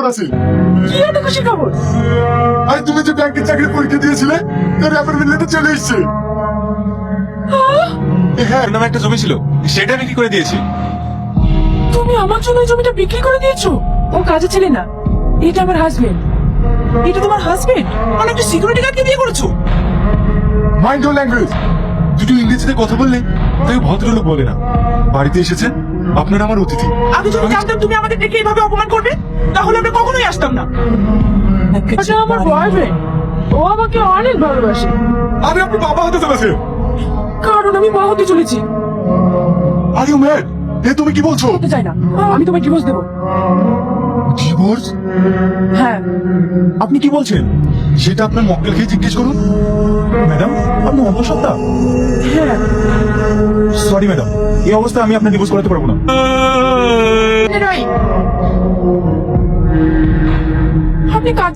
আছে। কি এত খুশি খবর? আরে তুমি যে ব্যাংকের চাকরি পরীক্ষা দিয়েছিলে তোর অ্যাপয়েন্টমেন্ট লেটার চলে এসেছে। হ্যাঁ, নামে একটা জমি ছিল, সেটা বিক্রি করে দিয়েছি। তুমি আমার জন্য এই জমিটা বিক্রি করে দিয়েছো? ও কাজে ছেলে না, এটা আমার হাজবেন্ড। এটা তোমার হাজবেন্ড? মানে একটা সিকিউরিটি গার্ডকে বিয়ে করেছো? Mind your language. দুটো ইংরেজিতে কথা বললে তাই ভদ্রলোক বলে না। বাড়িতে এসেছেন, আপনার আমার অতিথি। আমি যদি জানতাম তুমি আমাদের দেখে এইভাবে অপমান করবে, তাহলে আমরা কখনোই আসতাম না। আচ্ছা, আমার বয়ফ্রেন্ড, ও আমাকে অনেক ভালোবাসে। আরে আপনি বাবা হতে চলেছে। কারণ আমি মা হতে চলেছি। Are you mad? এ তুমি কি বলছো? হতে চাই না, আমি তোমায় ডিভোর্স দেবো। ডিভোর্স? হ্যাঁ। আপনি কি বলছেন? সেটা আপনার মক্কেলকে জিজ্ঞেস করুন। ম্যাডাম, আপনি অন্তঃসত্ত্বা? হ্যাঁ। সরি ম্যাডাম, এই অবস্থায় আমি আপনার ডিভোর্স করাতে পারবো না। আপনি কাজ